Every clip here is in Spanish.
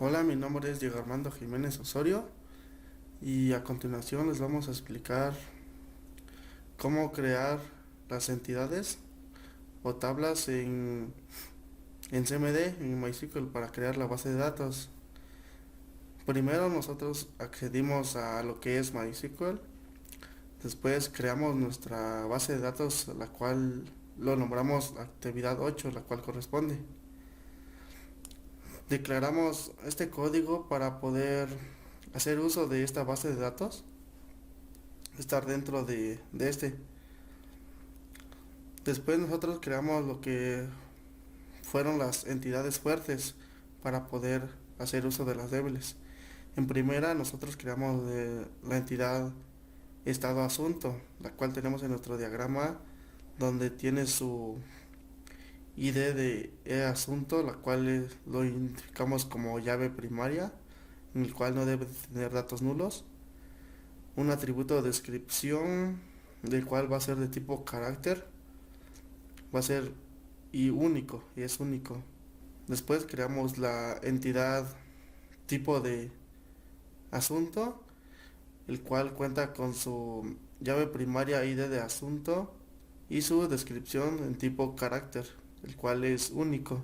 Hola, mi nombre es Diego Armando Jiménez Osorio y a continuación les vamos a explicar cómo crear las entidades o tablas en CMD, en MySQL, para crear la base de datos. Primero nosotros accedimos a lo que es MySQL, después creamos nuestra base de datos, la cual lo nombramos actividad 8, la cual corresponde. Declaramos este código para poder hacer uso de esta base de datos, estar dentro de este. Después nosotros creamos lo que fueron las entidades fuertes para poder hacer uso de las débiles. En primera nosotros creamos la entidad estado asunto, la cual tenemos en nuestro diagrama, donde tiene su ID de asunto, la cual lo identificamos como llave primaria, en el cual no debe tener datos nulos. Un atributo de descripción, del cual va a ser de tipo carácter, va a ser y único, y es único. Después creamos la entidad tipo de asunto, el cual cuenta con su llave primaria ID de asunto y su descripción en tipo carácter, el cual es único.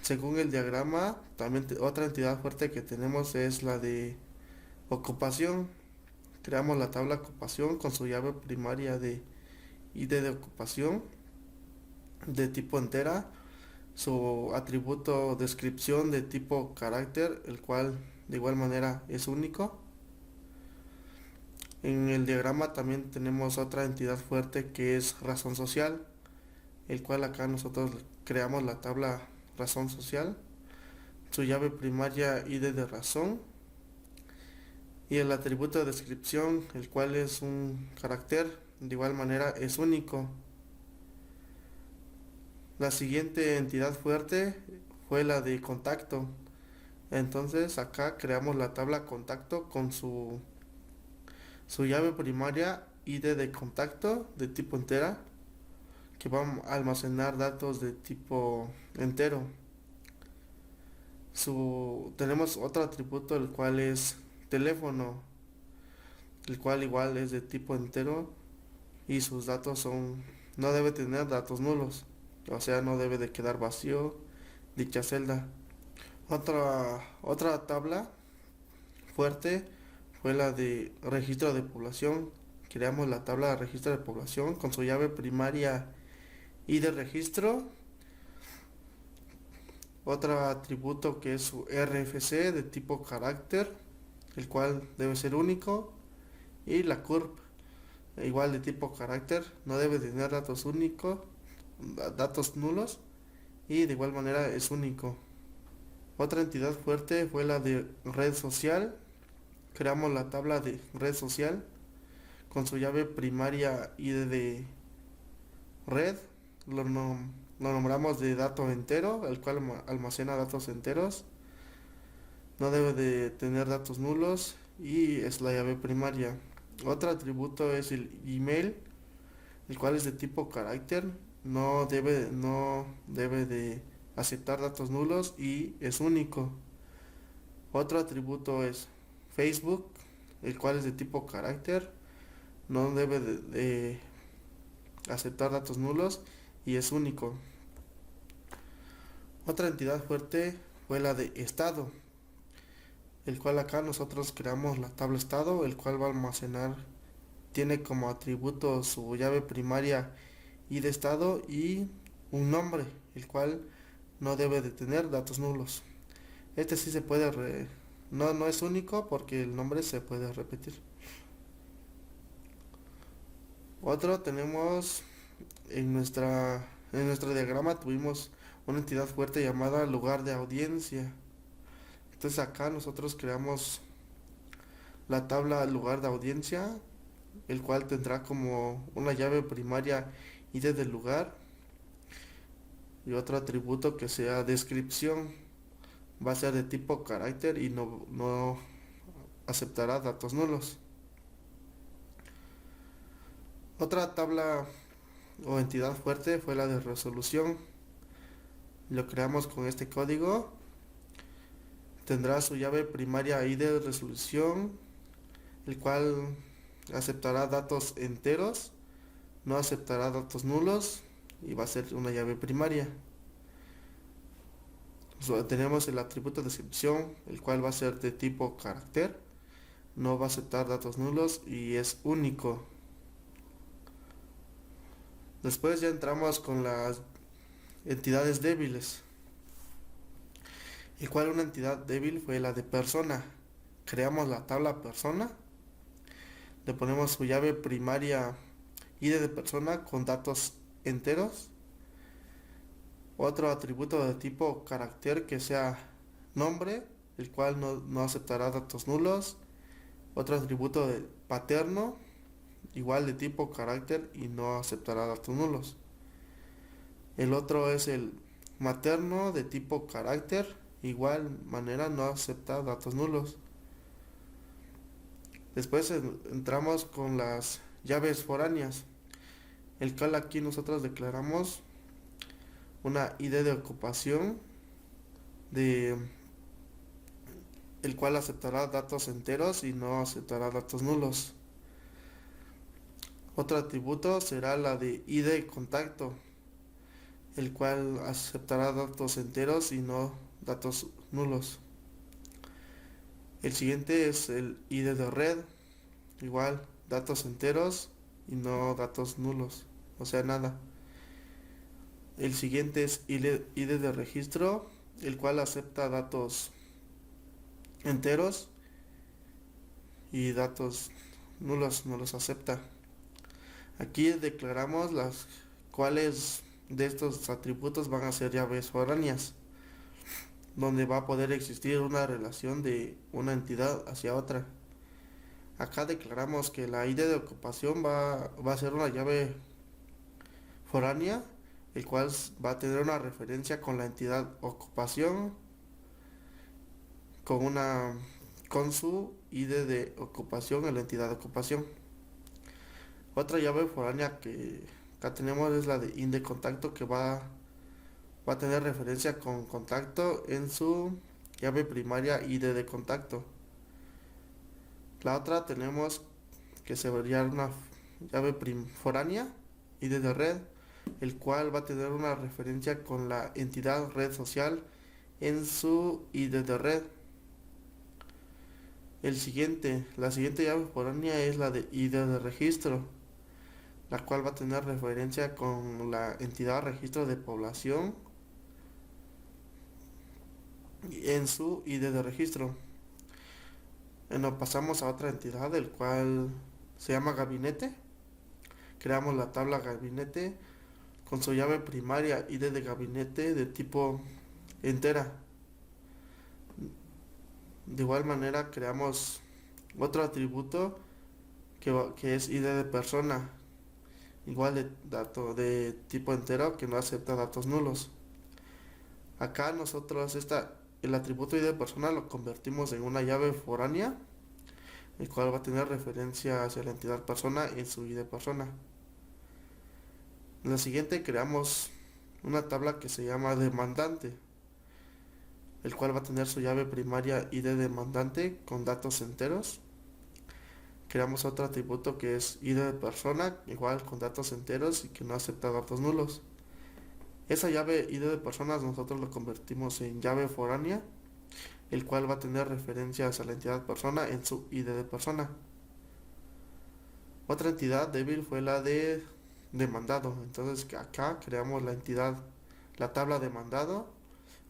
Según el diagrama, también otra entidad fuerte que tenemos es la de ocupación. Creamos la tabla ocupación con su llave primaria de ID de ocupación de tipo entera, su atributo descripción de tipo carácter, el cual de igual manera es único. En el diagrama también tenemos otra entidad fuerte que es razón social, el cual acá nosotros creamos la tabla razón social, su llave primaria ID de razón y el atributo de descripción, el cual es un carácter, de igual manera es único. La siguiente entidad fuerte fue la de contacto. Entonces acá creamos la tabla contacto con su llave primaria ID de contacto de tipo entera, que va a almacenar datos de tipo entero. Tenemos otro atributo, el cual es teléfono, el cual igual es de tipo entero y sus datos no debe tener datos nulos, o sea, no debe de quedar vacío dicha celda. Otra tabla fuerte fue la de registro de población. Creamos la tabla de registro de población con su llave primaria y de registro. Otro atributo que es su RFC de tipo carácter, el cual debe ser único. Y la CURP, igual de tipo carácter, no debe tener datos únicos, datos nulos, y de igual manera es único. Otra entidad fuerte fue la de red social. Creamos la tabla de red social con su llave primaria ID de red. Lo nombramos de dato entero, el cual almacena datos enteros. No debe de tener datos nulos y es la llave primaria. Otro atributo es el email, el cual es de tipo carácter. No debe de aceptar datos nulos y es único. Otro atributo es Facebook, el cual es de tipo carácter. No debe de aceptar datos nulos y es único. Otra entidad fuerte fue la de estado, el cual acá nosotros creamos la tabla estado, el cual va a almacenar, tiene como atributo su llave primaria y de estado y un nombre, el cual no debe de tener datos nulos. Este sí se puede, no es único porque el nombre se puede repetir. Otro tenemos en nuestro diagrama tuvimos una entidad fuerte llamada lugar de audiencia. Entonces acá nosotros creamos la tabla lugar de audiencia, el cual tendrá como una llave primaria ID del lugar y otro atributo que sea descripción. Va a ser de tipo carácter y no aceptará datos nulos. Otra tabla o entidad fuerte fue la de resolución. Lo creamos con este código. tendrá su llave primaria ID de resolución, el cual aceptará datos enteros, no aceptará datos nulos y va a ser una llave primaria. Tenemos el atributo de descripción, el cual va a ser de tipo carácter, no va a aceptar datos nulos y es único. Después ya entramos con las entidades débiles, el cual una entidad débil fue la de persona. Creamos la tabla persona, le ponemos su llave primaria ID de persona con datos enteros, otro atributo de tipo carácter que sea nombre, el cual no aceptará datos nulos, otro atributo de paterno, igual de tipo carácter y no aceptará datos nulos. El otro es el materno de tipo carácter, igual manera no acepta datos nulos. Después entramos con las llaves foráneas, el cual aquí nosotros declaramos una ID de ocupación de el cual aceptará datos enteros y no aceptará datos nulos. Otro atributo será la de ID de contacto, el cual aceptará datos enteros y no datos nulos. El siguiente es el ID de red, igual datos enteros y no datos nulos, o sea nada. El siguiente es ID de registro, el cual acepta datos enteros y datos nulos no los acepta. Aquí declaramos las cuáles de estos atributos van a ser llaves foráneas, donde va a poder existir una relación de una entidad hacia otra. Acá declaramos que la ID de ocupación va a ser una llave foránea, el cual va a tener una referencia con la entidad ocupación, con su ID de ocupación en la entidad de ocupación. Otra llave foránea que acá tenemos es la de ID de contacto, que va a tener referencia con contacto en su llave primaria ID de contacto. La otra tenemos que sería una llave foránea ID de red, el cual va a tener una referencia con la entidad red social en su ID de red. La siguiente llave foránea es la de ID de registro, la cual va a tener referencia con la entidad registro de población en su ID de registro. Nos pasamos a otra entidad, el cual se llama gabinete. Creamos la tabla gabinete con su llave primaria ID de gabinete de tipo entera. De igual manera creamos otro atributo que es ID de persona, igual de dato de tipo entero que no acepta datos nulos. Acá nosotros el atributo ID de persona lo convertimos en una llave foránea, el cual va a tener referencia hacia la entidad persona en su ID de persona. En la siguiente creamos una tabla que se llama demandante, el cual va a tener su llave primaria ID demandante con datos enteros. Creamos otro atributo que es ID de persona, igual con datos enteros y que no acepta datos nulos. Esa llave ID de personas nosotros lo convertimos en llave foránea, el cual va a tener referencias a la entidad persona en su ID de persona. Otra entidad débil fue la de demandado. Entonces acá creamos la tabla demandado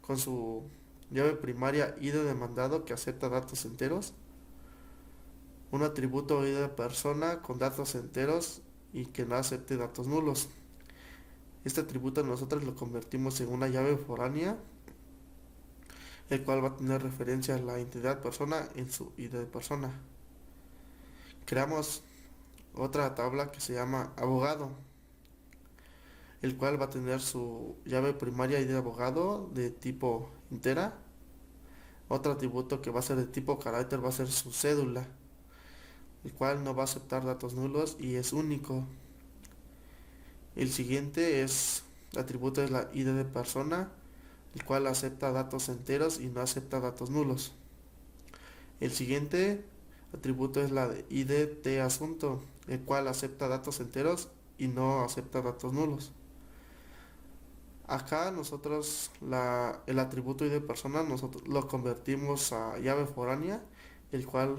con su llave primaria ID demandado que acepta datos enteros, un atributo ID de persona con datos enteros y que no acepte datos nulos. Este atributo nosotros lo convertimos en una llave foránea, el cual va a tener referencia a la entidad persona en su ID de persona. Creamos otra tabla que se llama abogado, el cual va a tener su llave primaria ID de abogado de tipo entera. Otro atributo que va a ser de tipo carácter va a ser su cédula, el cual no va a aceptar datos nulos y es único. El siguiente atributo es la ID de persona, el cual acepta datos enteros y no acepta datos nulos. El siguiente atributo es la de ID de asunto, el cual acepta datos enteros y no acepta datos nulos. Acá nosotros el atributo ID persona nosotros lo convertimos a llave foránea, el cual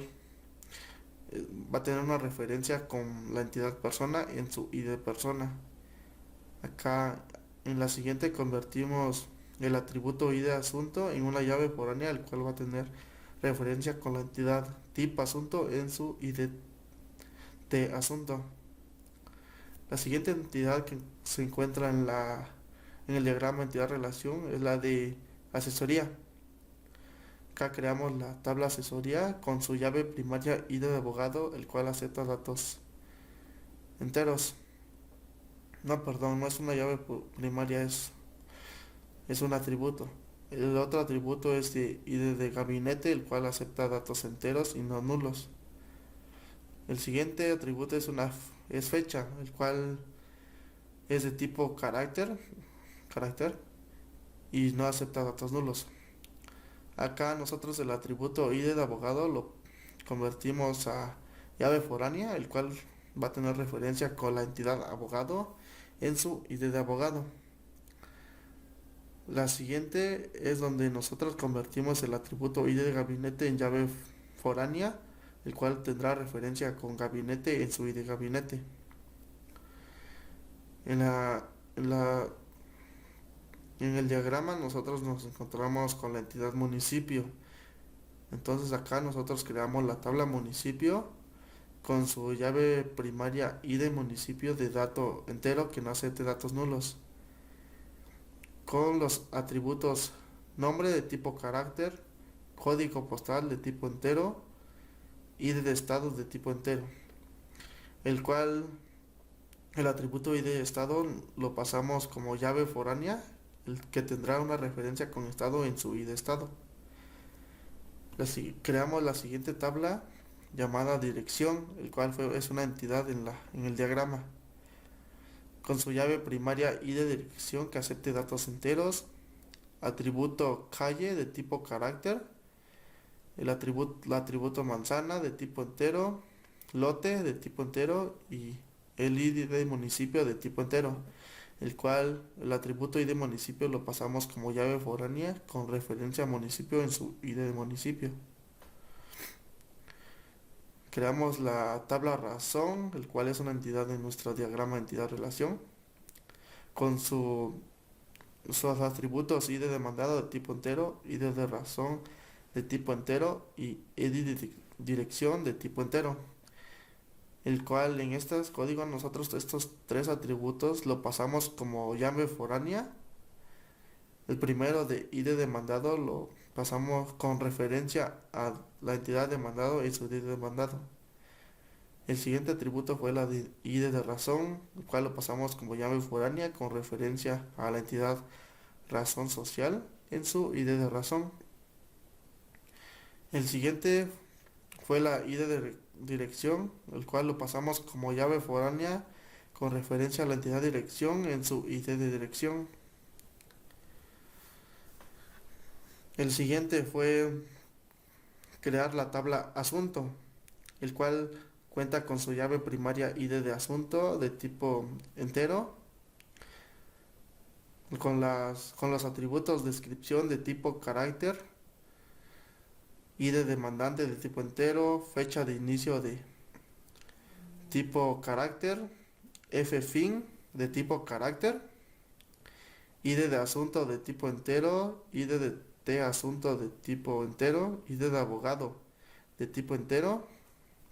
va a tener una referencia con la entidad persona en su ID persona. Acá en la siguiente convertimos el atributo ID asunto en una llave foránea, el cual va a tener referencia con la entidad tip asunto en su ID de asunto. La siguiente entidad que se encuentra en el diagrama entidad relación es la de asesoría. Acá creamos la tabla asesoría con su llave primaria ID de abogado, el cual acepta datos enteros. No, perdón, no es una llave primaria, es un atributo. El otro atributo es de ID de gabinete, el cual acepta datos enteros y no nulos. El siguiente atributo es fecha, el cual es de tipo carácter y no acepta datos nulos. Acá nosotros el atributo ID de abogado lo convertimos a llave foránea, el cual va a tener referencia con la entidad abogado en su ID de abogado. La siguiente es donde nosotros convertimos el atributo ID de gabinete en llave foránea, el cual tendrá referencia con gabinete en su ID de gabinete. En la, en la, en el diagrama nosotros nos encontramos con la entidad municipio. Entonces acá nosotros creamos la tabla municipio con su llave primaria ID municipio de dato entero que no acepte datos nulos, con los atributos nombre de tipo carácter, código postal de tipo entero, ID de estado de tipo entero, el cual el atributo ID de estado lo pasamos como llave foránea, el que tendrá una referencia con estado en su ID de estado. Creamos la siguiente tabla llamada dirección, el cual es una entidad en el diagrama, con su llave primaria ID de dirección que acepte datos enteros, atributo calle de tipo carácter, el atributo manzana de tipo entero, lote de tipo entero y el ID de municipio de tipo entero, el cual el atributo ID de municipio lo pasamos como llave foránea con referencia a municipio en su ID de municipio. Creamos la tabla razón, el cual es una entidad en nuestro diagrama entidad relación, con sus atributos ID de demandado de tipo entero, ID de razón de tipo entero y ID de dirección de tipo entero, el cual en estos códigos nosotros estos tres atributos lo pasamos como llave foránea. El primero de ID demandado lo pasamos con referencia a la entidad demandado y su ID demandado. El siguiente atributo fue la de ID de razón, el cual lo pasamos como llave foránea con referencia a la entidad razón social en su ID de razón. El siguiente fue la ID de dirección, el cual lo pasamos como llave foránea con referencia a la entidad dirección en su ID de dirección. El siguiente fue crear la tabla asunto, el cual cuenta con su llave primaria ID de asunto de tipo entero, con los atributos descripción de tipo carácter, ID demandante de tipo entero, fecha de inicio de tipo carácter, fin de tipo carácter, ID de asunto de tipo entero, ID de asunto de tipo entero, ID de abogado de tipo entero,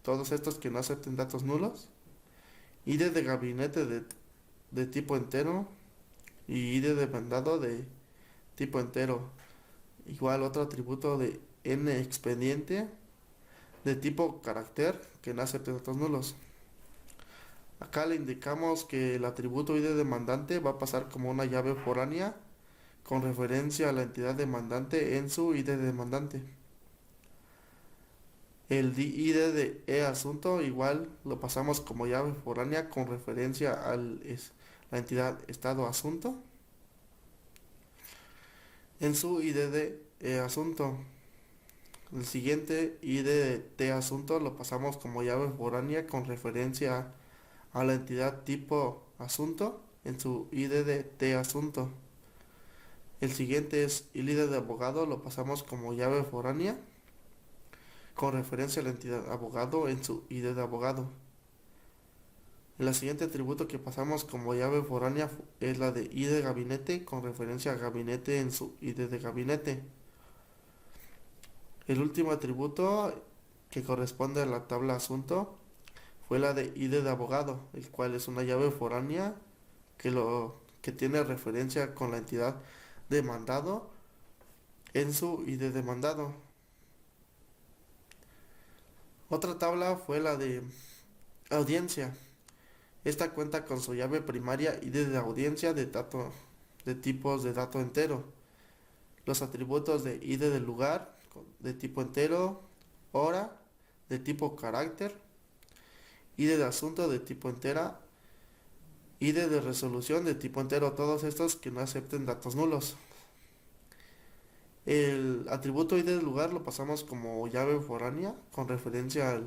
todos estos que no acepten datos nulos, ID de gabinete de tipo entero y ID de mandado de tipo entero. Igual otro atributo de n expediente de tipo carácter que no acepte datos nulos. Acá le indicamos que el atributo ID demandante va a pasar como una llave foránea con referencia a la entidad demandante en su ID demandante. El ID de asunto igual lo pasamos como llave foránea con referencia a la entidad estado asunto. en su ID de asunto. El siguiente ID de asunto lo pasamos como llave foránea con referencia a la entidad tipo asunto en su ID de asunto. El siguiente es ID de abogado, lo pasamos como llave foránea con referencia a la entidad abogado en su ID de abogado. El siguiente atributo que pasamos como llave foránea es la de ID de gabinete con referencia a gabinete en su ID de gabinete. El último atributo que corresponde a la tabla asunto fue la de ID de abogado, el cual es una llave foránea que tiene referencia con la entidad demandado en su ID demandado. Otra tabla fue la de audiencia. Esta cuenta con su llave primaria ID de audiencia de tipos de dato entero. Los atributos de ID del lugar de tipo entero, hora de tipo carácter, ID de asunto de tipo entera, ID de resolución de tipo entero, todos estos que no acepten datos nulos. El atributo ID del lugar lo pasamos como llave foránea con referencia a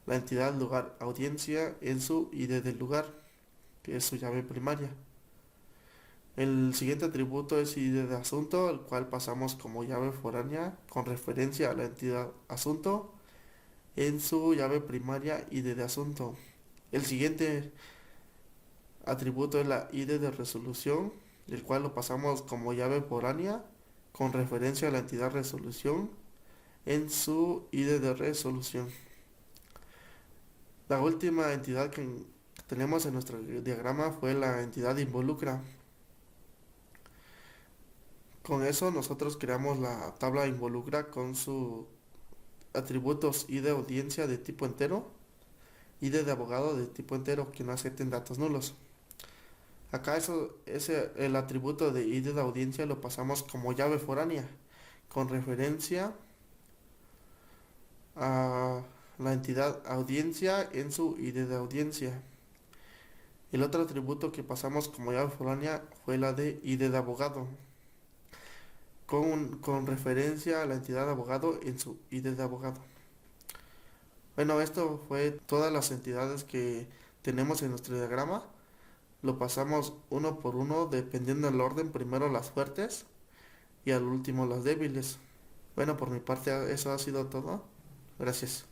la entidad lugar audiencia en su ID del lugar, que es su llave primaria. El siguiente atributo es ID de asunto, el cual pasamos como llave foránea con referencia a la entidad asunto en su llave primaria ID de asunto. El siguiente atributo es la ID de resolución, el cual lo pasamos como llave foránea con referencia a la entidad resolución en su ID de resolución. La última entidad que tenemos en nuestro diagrama fue la entidad involucra. Con eso nosotros creamos la tabla involucra con sus atributos ID de audiencia de tipo entero, ID de abogado de tipo entero que no acepten datos nulos. Acá el atributo de ID de audiencia lo pasamos como llave foránea con referencia a la entidad audiencia en su ID de audiencia. El otro atributo que pasamos como llave foránea fue la de ID de abogado con referencia a la entidad abogado en su ID de abogado. Bueno, esto fue todas las entidades que tenemos en nuestro diagrama. Lo pasamos uno por uno dependiendo del orden, primero las fuertes y al último las débiles. Bueno, por mi parte eso ha sido todo. Gracias.